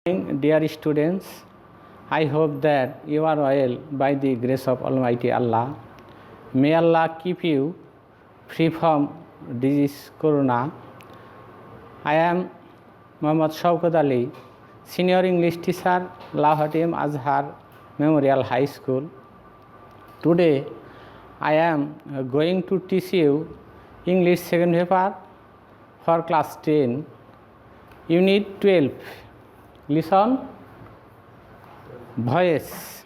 Dear students, I hope that you are well by the grace of Almighty Allah. May Allah keep you free from disease corona. I am Muhammad Swakat Ali, Senior English Teacher, Lauhati M.A.M Memorial High School. Today, I am going to teach you English second paper for class 10, Unit 12. Listen, voice.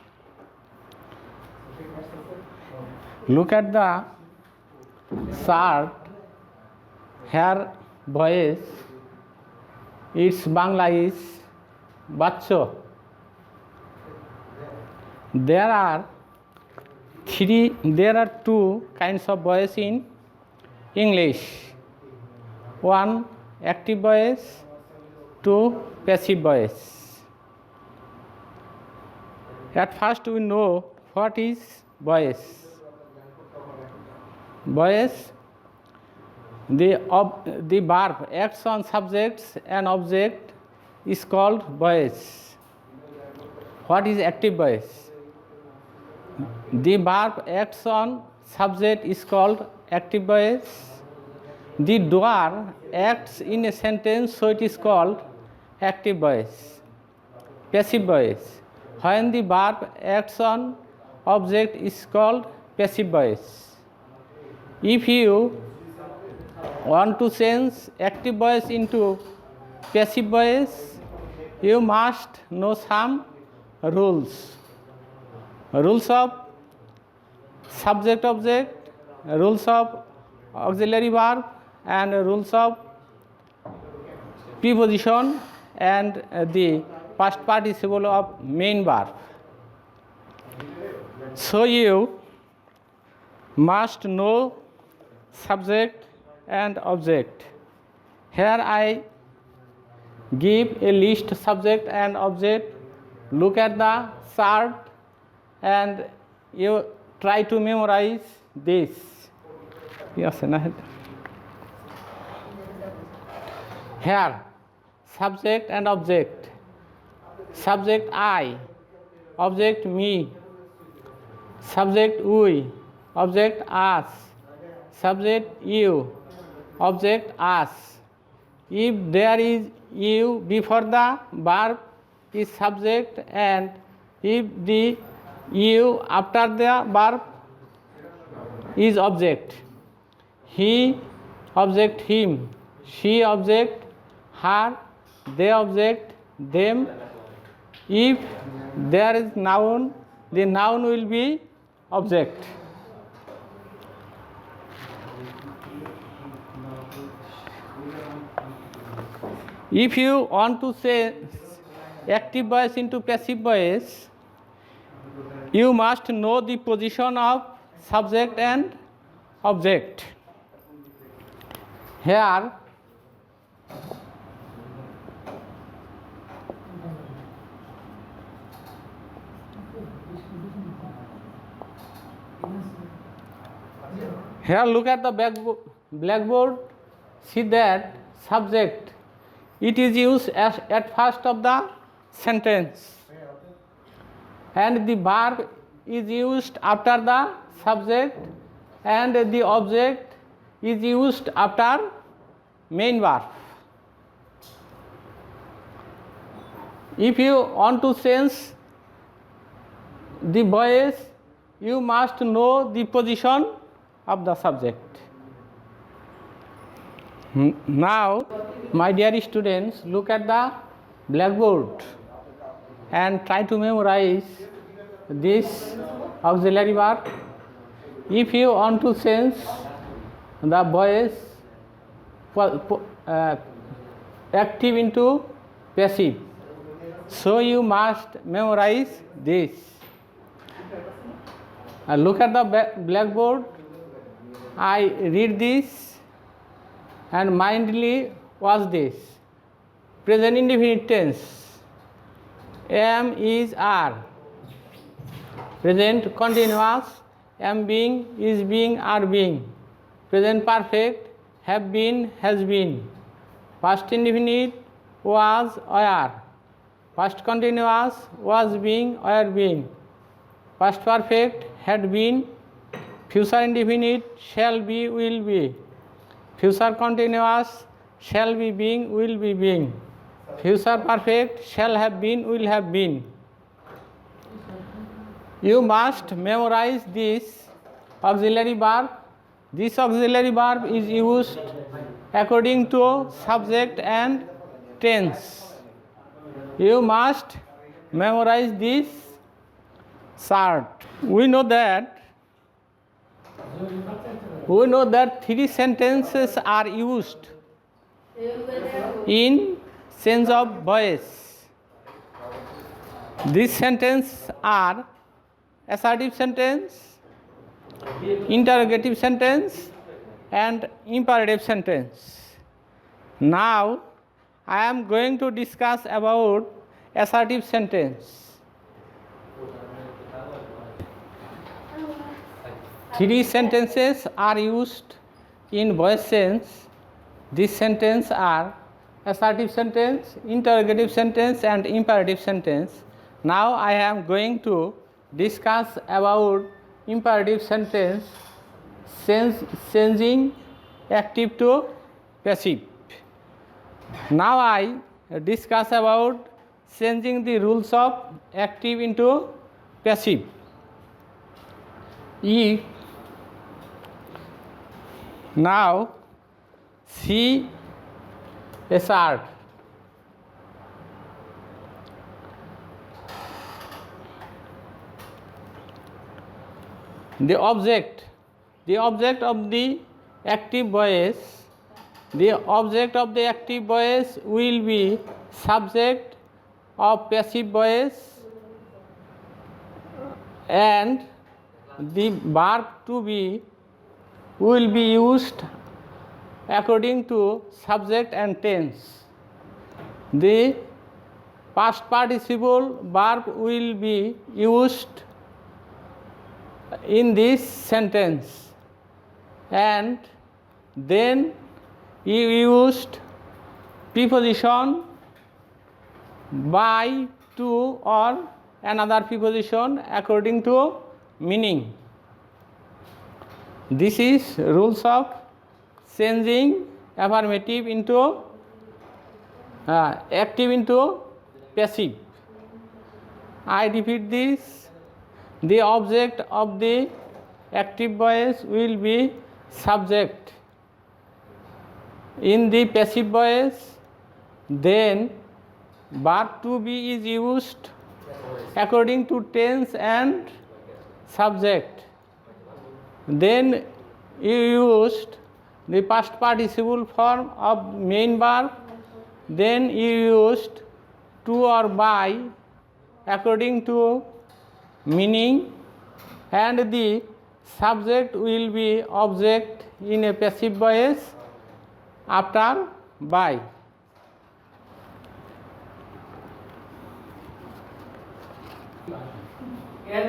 Look at the chart. Here, voice. Its Bangla is Bachcho. There are two kinds of voice in English. One, active voice. Two, passive voice. At first we know what is voice. Voice, the verb acts on subjects and object is called voice. What is active voice? The verb acts on subject is called active voice. The door acts in a sentence, so it is called active voice. Passive voice, when the verb acts on object is called passive voice. If you want to change active voice into passive voice, you must know some rules. Rules of subject-object, rules of auxiliary verb, and rules of preposition and the past participle of main verb. So you must know subject and object. Here I give a list subject and object. Look at the chart and you try to memorize this. Yes, here, subject and object. Subject I, object me. Subject we, object us. Subject you, object us. If there is you before the verb is subject, and if the you after the verb is object. He, object him. She, object her. They, object them. If there is noun, the noun will be object. If you want to say active voice into passive voice, you must know the position of subject and object. Here, look at the blackboard. See that subject, it is used at first of the sentence, and the verb is used after the subject, and the object is used after main verb. If you want to change the voice, you must know the position of the subject. Now, my dear students, look at the blackboard and try to memorize this auxiliary verb. If you want to change the voice active into passive, so you must memorize this. Look at the blackboard. I read this and mindly watch this. Present indefinite tense. Am is are. Present continuous. Am being, is being, are being. Present perfect. Have been, has been. Past indefinite. Was, were. past continuous was being, were being, past perfect had been, future indefinite shall be, will be, future continuous shall be being, will be being, future perfect shall have been, will have been. You must memorize this auxiliary verb. This auxiliary verb is used according to subject and tense. You must memorize this chart. We know that three sentences are used in change of voice. These sentences are assertive sentence, interrogative sentence, and imperative sentence. Now I am going to discuss about assertive sentence. Three sentences are used in voice sense. These sentences are assertive sentence, interrogative sentence, and imperative sentence. Now I am going to discuss about imperative sentence, changing active to passive. Now I discuss about changing the rules of active into passive. If now see a chart. The object of the active voice, will be subject of passive voice, and the verb to be will be used according to subject and tense. The past participle verb will be used in this sentence, and then you used preposition by, to, or another preposition according to meaning. This is rules of changing affirmative into active into passive. I repeat this. The object of the active voice will be subject. In the passive voice, then verb to be is used according to tense and subject. Then you used the past participle form of main verb. Then you used to or by according to meaning, and the subject will be object in a passive voice after by.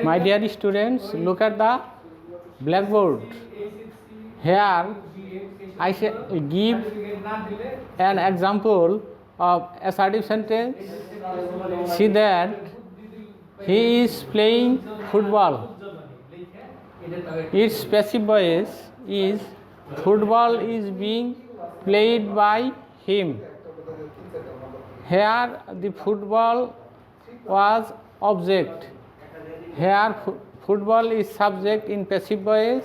My dear students, look at the blackboard. Here I shall give an example of assertive sentence. See that he is playing football. Its passive voice is football is being played by him. Here the football was object. Here football is subject in passive voice.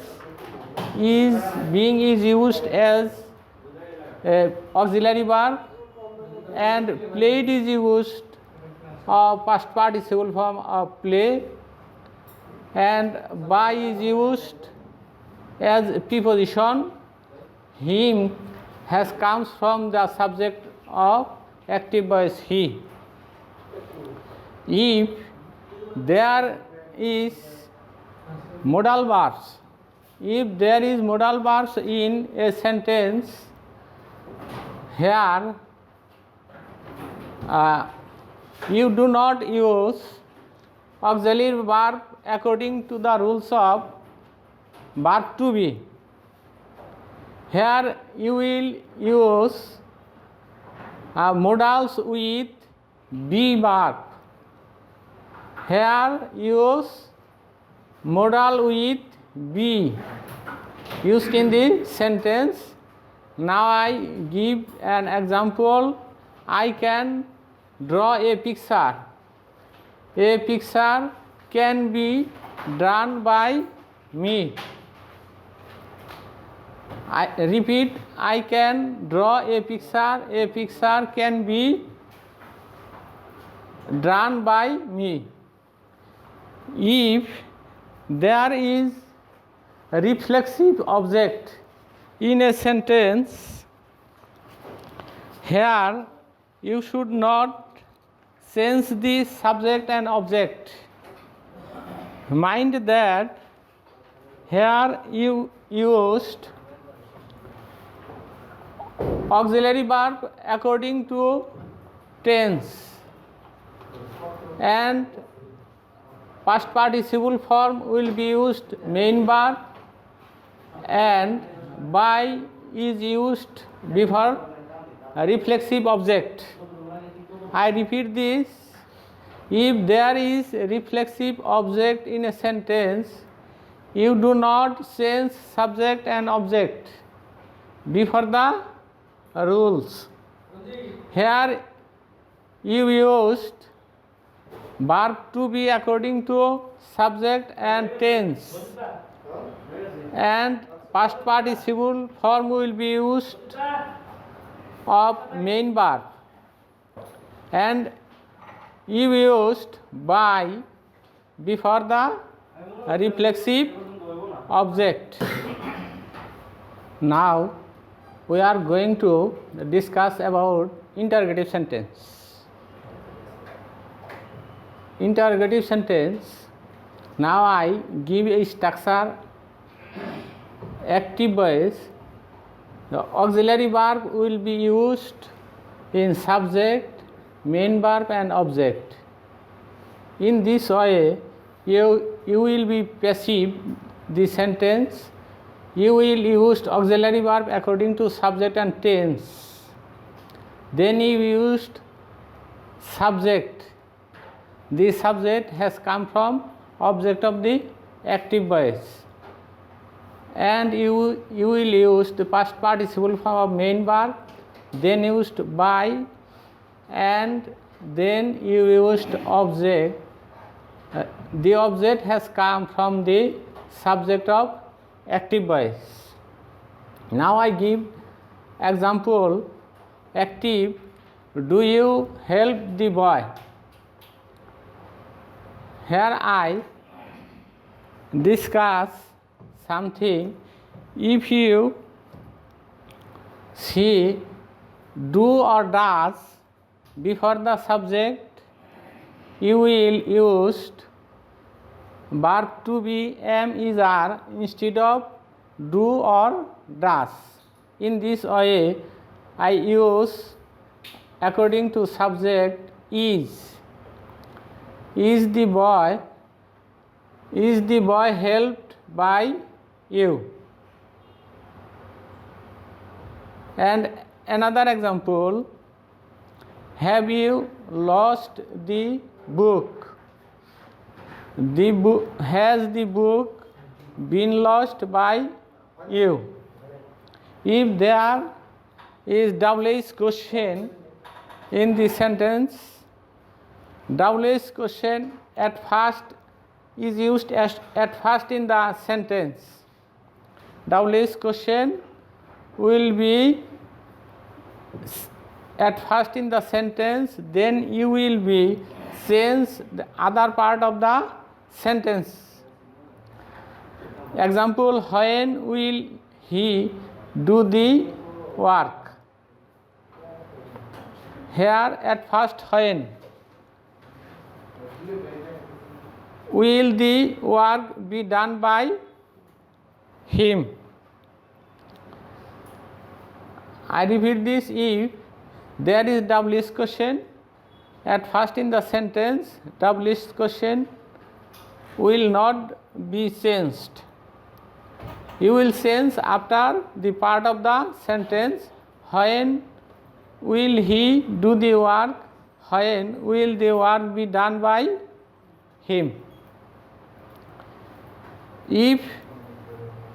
Is being is used as auxiliary verb, and played is used past participle form of play, and by is used as preposition. Him has comes from the subject of active voice he. If there is modal verbs, if there is modal verbs in a sentence, here you do not use auxiliary verb according to the rules of verb to be. Here you will use modals with be verb. Here use modal with be used in the sentence. Now I give an example. I can draw a picture. A picture can be drawn by me. I repeat, I can draw a picture. A picture can be drawn by me. If there is a reflexive object in a sentence, here you should not change the subject and object. Mind that here you used auxiliary verb according to tense, and past participle form will be used main verb, and by is used before a reflexive object. I repeat this. If there is a reflexive object in a sentence, you do not change subject and object before the rules. Here you used verb to be according to subject and tense, and past participle form will be used of main verb, and you used by before the reflexive object. Now we are going to discuss about interrogative sentence. Interrogative sentence. Now I give a structure. Active voice. The auxiliary verb will be used in subject, main verb and object. In this way, you will be passive the sentence. You will use auxiliary verb according to subject and tense. Then you used subject. The subject has come from object of the active voice. And you will use the past participle form of main verb, then used by, and then you used object. The object has come from the subject of active voice. Now I give example. Active, do you help the boy? Here I discuss something. If you see do or does before the subject, you will use verb to be am, is, are instead of do or does. In this way, I use according to subject is. Is the boy helped by you? And another example, have you lost the book? Has the book been lost by you? If there is WH question in the sentence, WH question at first is used at first in the sentence. WH question will be at first in the sentence, then you will be change the other part of the sentence. Example, when will he do the work? Here at first when. Will the work be done by him? I repeat this. If there is WH question at first in the sentence, WH question will not be changed. You will change after the part of the sentence. When will he do the work? when will the work be done by him? If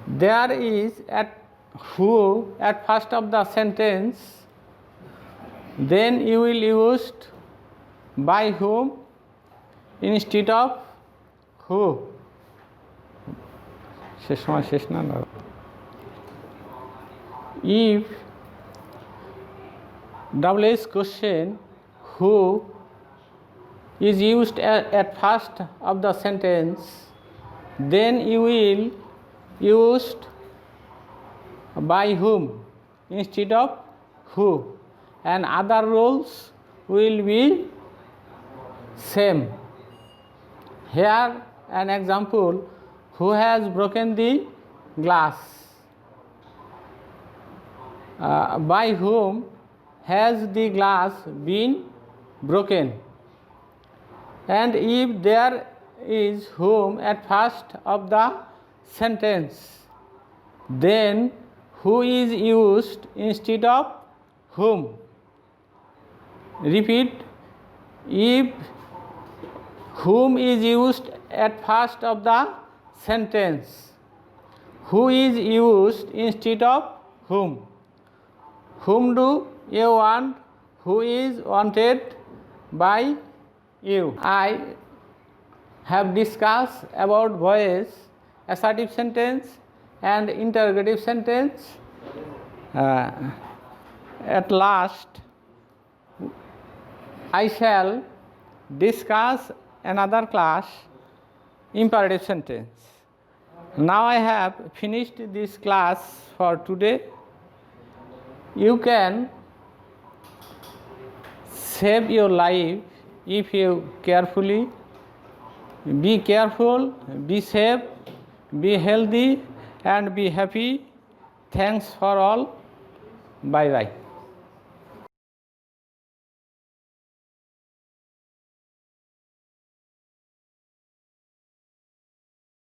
there is at who at first of the sentence, then you will use by whom instead of who. If WH question who is used at first of the sentence, then you will use by whom instead of who, and other rules will be same. Here an example: who has broken the glass? By whom has the glass been broken? And if there is whom at first of the sentence, then who is used instead of whom? Repeat: if whom is used at first of the sentence, who is used instead of whom? Whom do you want? Who is wanted by you? I have discussed about voice, assertive sentence and interrogative sentence. At last, I shall discuss another class, imperative sentence. Now I have finished this class for today. You can save your life if you carefully. Be careful, be safe, be healthy, and be happy. Thanks for all. Bye bye.